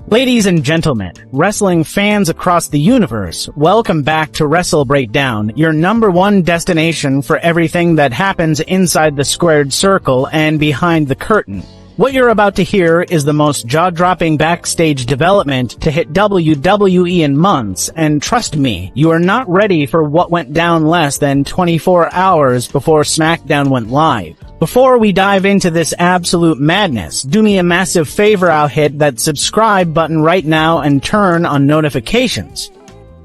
Ladies and gentlemen, wrestling fans across the universe, welcome back to Wrestle Breakdown, your #1 destination for everything that happens inside the squared circle and behind the curtain. What you're about to hear is the most jaw-dropping backstage development to hit WWE in months, and trust me, you are not ready for what went down less than 24 hours before SmackDown went live. Before we dive into this absolute madness, do me a massive favor, I'll hit that subscribe button right now and turn on notifications.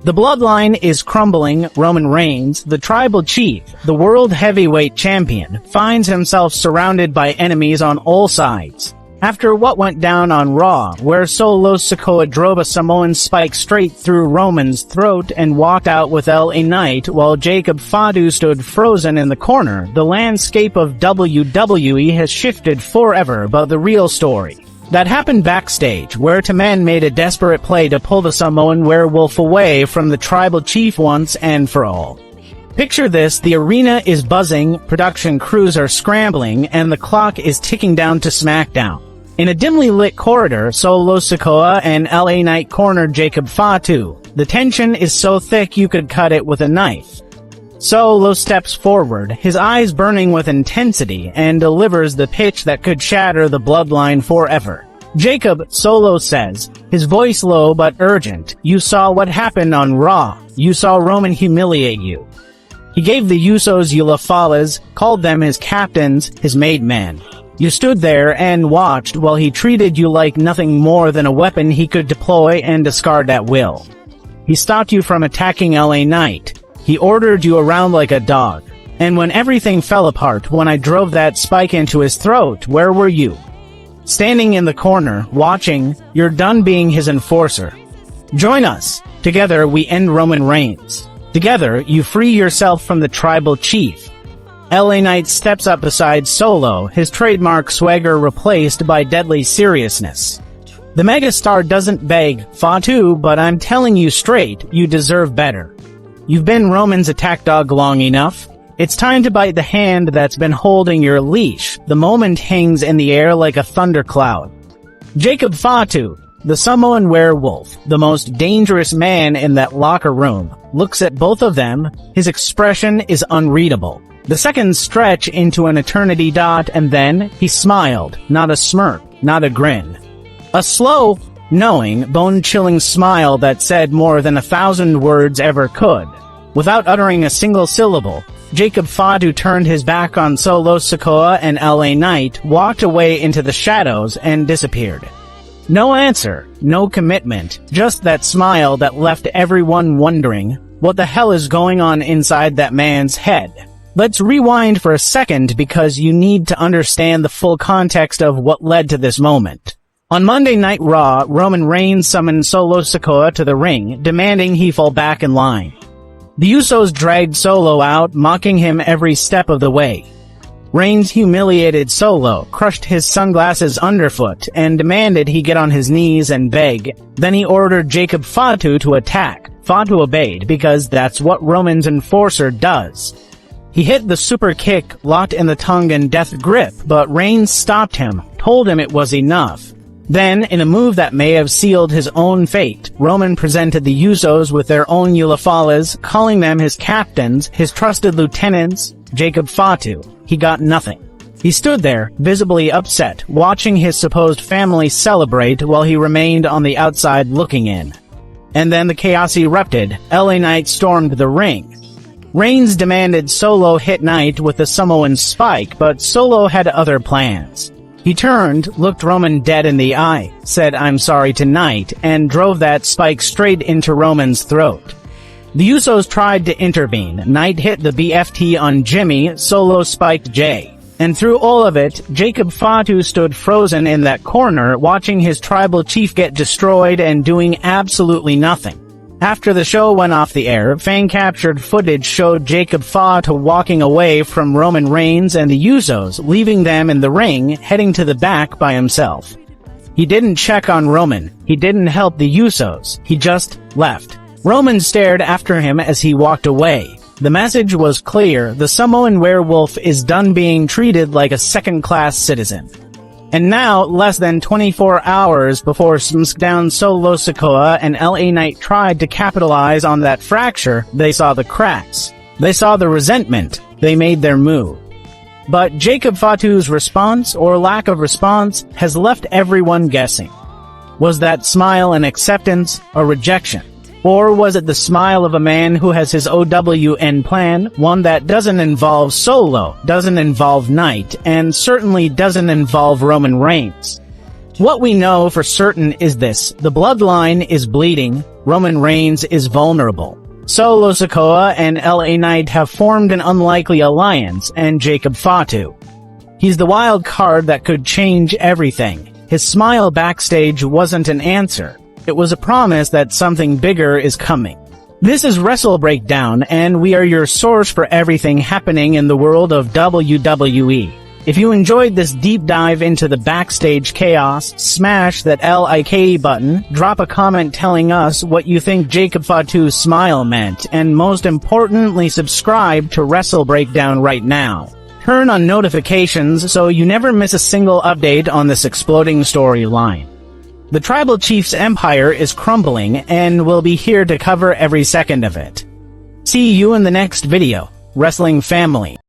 The Bloodline is crumbling. Roman Reigns, the tribal chief, the world heavyweight champion, finds himself surrounded by enemies on all sides. After what went down on Raw, where Solo Sikoa drove a Samoan spike straight through Roman's throat and walked out with LA Knight while Jacob Fatu stood frozen in the corner, the landscape of WWE has shifted forever. But the real story that happened backstage, where Taman made a desperate play to pull the Samoan werewolf away from the tribal chief once and for all. Picture this: the arena is buzzing, production crews are scrambling, and the clock is ticking down to SmackDown. In a dimly lit corridor, Solo Sikoa and LA Knight corner Jacob Fatu. The tension is so thick you could cut it with a knife. Solo steps forward, his eyes burning with intensity, and delivers the pitch that could shatter the Bloodline forever. "Jacob," Solo says, his voice low but urgent, "you saw what happened on Raw. You saw Roman humiliate you. He gave the Usos Ulafalas, called them his captains, his made men. You stood there and watched while he treated you like nothing more than a weapon he could deploy and discard at will. He stopped you from attacking LA Knight. He ordered you around like a dog. And when everything fell apart, when I drove that spike into his throat, where were you? Standing in the corner, watching. You're done being his enforcer. Join us. Together we end Roman Reigns. Together you free yourself from the tribal chief." LA Knight steps up beside Solo, his trademark swagger replaced by deadly seriousness. The megastar doesn't beg, "Fatu, but I'm telling you straight, you deserve better. You've been Roman's attack dog long enough. It's time to bite the hand that's been holding your leash." The moment hangs in the air like a thundercloud. Jacob Fatu, the Samoan werewolf, the most dangerous man in that locker room, looks at both of them. His expression is unreadable. The seconds stretch into an eternity dot, and then he smiled. Not a smirk, not a grin. A slow, knowing, bone-chilling smile that said more than 1,000 words ever could. Without uttering a single syllable, Jacob Fatu turned his back on Solo Sikoa and LA Knight, walked away into the shadows, and disappeared. No answer, no commitment, just that smile that left everyone wondering, what the hell is going on inside that man's head? Let's rewind for a second because you need to understand the full context of what led to this moment. On Monday Night Raw, Roman Reigns summoned Solo Sikoa to the ring, demanding he fall back in line. The Usos dragged Solo out, mocking him every step of the way. Reigns humiliated Solo, crushed his sunglasses underfoot, and demanded he get on his knees and beg. Then he ordered Jacob Fatu to attack. Fatu obeyed because that's what Roman's enforcer does. He hit the super kick, locked in the Tongan death grip, but Reigns stopped him, told him it was enough. Then, in a move that may have sealed his own fate, Roman presented the Usos with their own Ulafalas, calling them his captains, his trusted lieutenants. Jacob Fatu. He got nothing. He stood there, visibly upset, watching his supposed family celebrate while he remained on the outside looking in. And then the chaos erupted. LA Knight stormed the ring. Reigns demanded Solo hit Knight with the Samoan spike, but Solo had other plans. He turned, looked Roman dead in the eye, said "I'm sorry" to Knight, and drove that spike straight into Roman's throat. The Usos tried to intervene. Knight hit the BFT on Jimmy, Solo spiked Jay. And through all of it, Jacob Fatu stood frozen in that corner, watching his tribal chief get destroyed and doing absolutely nothing. After the show went off the air, fan-captured footage showed Jacob Fatu walking away from Roman Reigns and the Usos, leaving them in the ring, heading to the back by himself. He didn't check on Roman. He didn't help the Usos. He just left. Roman stared after him as he walked away. The message was clear: the Samoan werewolf is done being treated like a second-class citizen. And now, less than 24 hours before SmackDown solo Sikoa and LA Knight tried to capitalize on that fracture, they saw the cracks. They saw the resentment. They made their move. But Jacob Fatu's response, or lack of response, has left everyone guessing. Was that smile an acceptance or rejection? Or was it the smile of a man who has his OWN plan, one that doesn't involve Solo, doesn't involve Knight, and certainly doesn't involve Roman Reigns? What we know for certain is this: the Bloodline is bleeding, Roman Reigns is vulnerable. Solo Sikoa and LA Knight have formed an unlikely alliance, and Jacob Fatu. He's the wild card that could change everything. His smile backstage wasn't an answer. It was a promise that something bigger is coming. This is Wrestle Breakdown, and we are your source for everything happening in the world of WWE. If you enjoyed this deep dive into the backstage chaos, smash that like button, drop a comment telling us what you think Jacob Fatu's smile meant, and most importantly, subscribe to Wrestle Breakdown right now. Turn on notifications so you never miss a single update on this exploding storyline. The Tribal Chief's empire is crumbling, and we'll be here to cover every second of it. See you in the next video, Wrestling Family.